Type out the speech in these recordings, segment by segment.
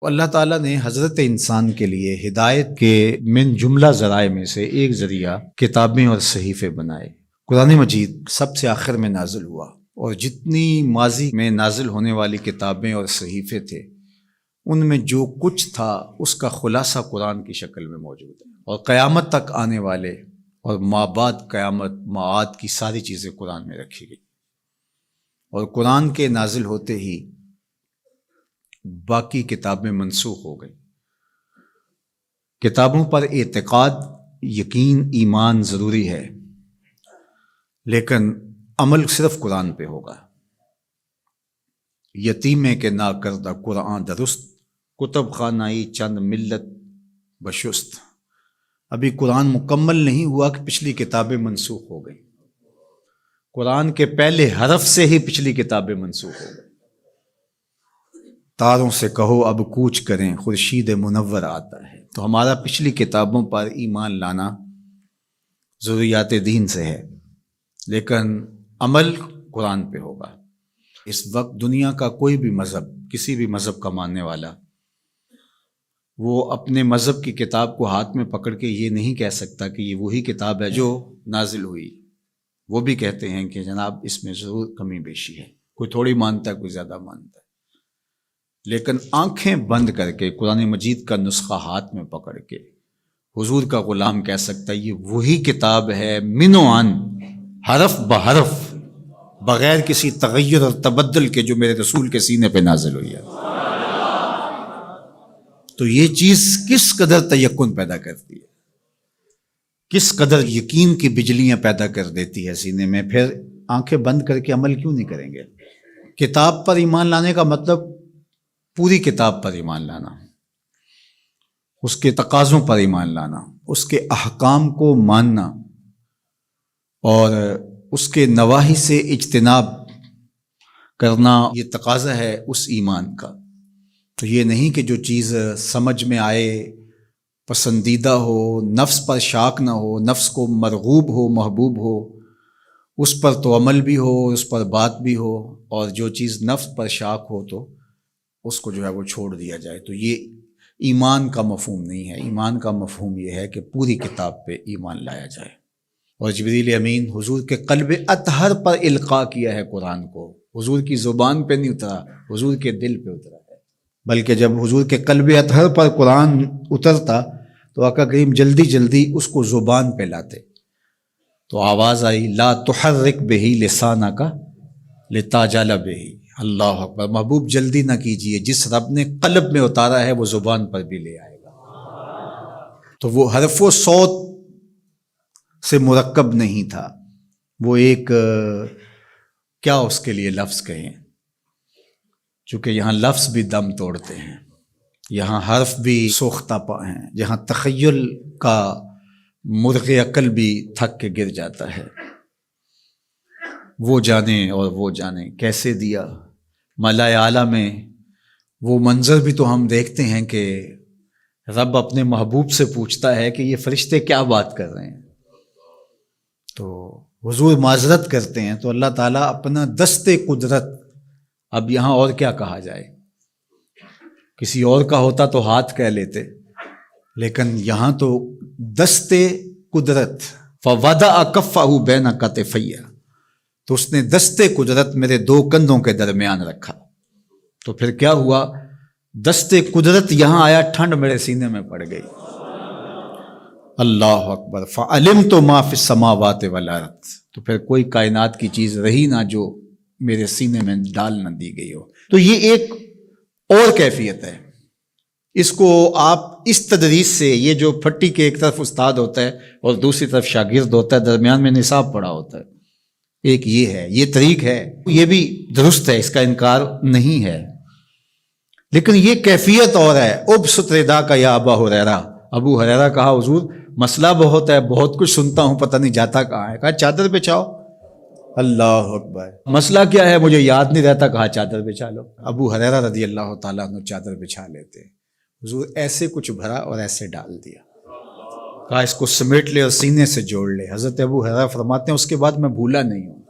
اللہ تعالیٰ نے حضرت انسان کے لیے ہدایت کے من جملہ ذرائع میں سے ایک ذریعہ کتابیں اور صحیفے بنائے۔ قرآن مجید سب سے آخر میں نازل ہوا، اور جتنی ماضی میں نازل ہونے والی کتابیں اور صحیفے تھے ان میں جو کچھ تھا اس کا خلاصہ قرآن کی شکل میں موجود ہے، اور قیامت تک آنے والے اور ما بعد قیامت معاد کی ساری چیزیں قرآن میں رکھی گئی۔ اور قرآن کے نازل ہوتے ہی باقی کتابیں منسوخ ہو گئی۔ کتابوں پر اعتقاد، یقین، ایمان ضروری ہے، لیکن عمل صرف قرآن پہ ہوگا۔ یتیمے کے نا کردہ قرآن درست، کتب خانائی چند ملت بشست۔ ابھی قرآن مکمل نہیں ہوا کہ پچھلی کتابیں منسوخ ہو گئیں۔ قرآن کے پہلے حرف سے ہی پچھلی کتابیں منسوخ ہو گئیں۔ تاروں سے کہو اب کوچ کریں، خورشید منور آتا ہے۔ تو ہمارا پچھلی کتابوں پر ایمان لانا ضروریات دین سے ہے، لیکن عمل قرآن پہ ہوگا۔ اس وقت دنیا کا کوئی بھی مذہب، کسی بھی مذہب کا ماننے والا، وہ اپنے مذہب کی کتاب کو ہاتھ میں پکڑ کے یہ نہیں کہہ سکتا کہ یہ وہی کتاب ہے جو نازل ہوئی۔ وہ بھی کہتے ہیں کہ جناب اس میں ضرور کمی بیشی ہے، کوئی تھوڑی مانتا ہے، کوئی زیادہ مانتا ہے، لیکن آنکھیں بند کر کے قرآن مجید کا نسخہ ہاتھ میں پکڑ کے حضور کا غلام کہہ سکتا ہے یہ وہی کتاب ہے من و عن، حرف بحرف، بغیر کسی تغیر اور تبدل کے، جو میرے رسول کے سینے پہ نازل ہوئی ہے۔ تو یہ چیز کس قدر تیقن پیدا کرتی ہے، کس قدر یقین کی بجلیاں پیدا کر دیتی ہے سینے میں۔ پھر آنکھیں بند کر کے عمل کیوں نہیں کریں گے؟ کتاب پر ایمان لانے کا مطلب پوری کتاب پر ایمان لانا، اس کے تقاضوں پر ایمان لانا، اس کے احکام کو ماننا، اور اس کے نواہی سے اجتناب کرنا، یہ تقاضا ہے اس ایمان کا۔ تو یہ نہیں کہ جو چیز سمجھ میں آئے، پسندیدہ ہو، نفس پر شاک نہ ہو، نفس کو مرغوب ہو، محبوب ہو، اس پر تو عمل بھی ہو، اس پر بات بھی ہو، اور جو چیز نفس پر شاک ہو تو اس کو جو ہے وہ چھوڑ دیا جائے۔ تو یہ ایمان کا مفہوم نہیں ہے۔ ایمان کا مفہوم یہ ہے کہ پوری کتاب پہ ایمان لایا جائے۔ اور جبریل امین حضور کے قلب اطہر پر القاء کیا ہے قرآن کو، حضور کی زبان پہ نہیں اترا، حضور کے دل پہ اترا ہے۔ بلکہ جب حضور کے قلب اطہر پر قرآن اترتا تو آقا کریم جلدی جلدی اس کو زبان پہ لاتے، تو آواز آئی لا تحرک بہ لسانک لتعجل بہ۔ اللہ اکبر، محبوب جلدی نہ کیجئے، جس رب نے قلب میں اتارا ہے وہ زبان پر بھی لے آئے گا۔ تو وہ حرف و صوت سے مرکب نہیں تھا، وہ ایک کیا اس کے لیے لفظ کہیں، چونکہ یہاں لفظ بھی دم توڑتے ہیں، یہاں حرف بھی سوختہ پا ہیں، جہاں تخیل کا مرغ عقل بھی تھک کے گر جاتا ہے۔ وہ جانے اور وہ جانے کیسے دیا ملائے اعلیٰ میں۔ وہ منظر بھی تو ہم دیکھتے ہیں کہ رب اپنے محبوب سے پوچھتا ہے کہ یہ فرشتے کیا بات کر رہے ہیں، تو حضور معذرت کرتے ہیں، تو اللہ تعالیٰ اپنا دست قدرت، اب یہاں اور کیا کہا جائے، کسی اور کا ہوتا تو ہاتھ کہہ لیتے، لیکن یہاں تو دست قدرت، فوضع کفہ بین کتفی، تو اس نے دست قدرت میرے دو کندھوں کے درمیان رکھا۔ تو پھر کیا ہوا، دست قدرت یہاں آیا، ٹھنڈ میرے سینے میں پڑ گئی۔ اللہ اکبر، فعلمت ما فی السماوات والارض، تو پھر کوئی کائنات کی چیز رہی نہ جو میرے سینے میں ڈال نہ دی گئی ہو۔ تو یہ ایک اور کیفیت ہے، اس کو آپ اس تدریس سے، یہ جو پھٹی کے ایک طرف استاد ہوتا ہے اور دوسری طرف شاگرد ہوتا ہے، درمیان میں نصاب پڑا ہوتا ہے، ایک یہ ہے، یہ طریق ہے، یہ بھی درست ہے، اس کا انکار نہیں ہے، لیکن یہ کیفیت اور ہے۔ ابسط ردا کا یا ابا ہریرہ، ابو ہریرہ کہا حضور مسئلہ بہت ہے، بہت کچھ سنتا ہوں، پتہ نہیں جاتا کہاں ہے، کہا چادر بچھاؤ۔ اللہ اکبر، مسئلہ کیا ہے مجھے یاد نہیں رہتا، کہا چادر بچھا لو۔ ابو ہریرہ رضی اللہ تعالیٰ عنہ چادر بچھا لیتے، حضور ایسے کچھ بھرا اور ایسے ڈال دیا، کہا اس کو سمیٹ لے اور سینے سے جوڑ لے۔ حضرت ابو ہریرہ فرماتے ہیں اس کے بعد میں بھولا نہیں ہوں۔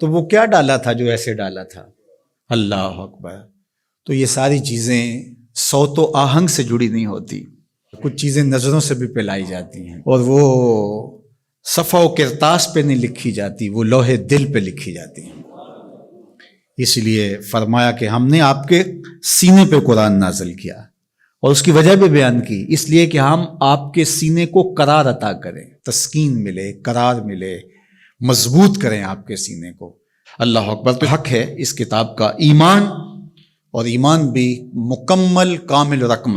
تو وہ کیا ڈالا تھا جو ایسے ڈالا تھا؟ اللہ اکبر۔ تو یہ ساری چیزیں صوت و آہنگ سے جڑی نہیں ہوتی، کچھ چیزیں نظروں سے بھی پلائی جاتی ہیں، اور وہ صفحہ و کرتاس پہ نہیں لکھی جاتی، وہ لوح دل پہ لکھی جاتی ہیں۔ اس لیے فرمایا کہ ہم نے آپ کے سینے پہ قرآن نازل کیا، اور اس کی وجہ بھی بیان کی، اس لیے کہ ہم آپ کے سینے کو قرار عطا کریں، تسکین ملے، قرار ملے، مضبوط کریں آپ کے سینے کو۔ اللہ اکبر۔ تو حق ہے اس کتاب کا ایمان، اور ایمان بھی مکمل کامل رقم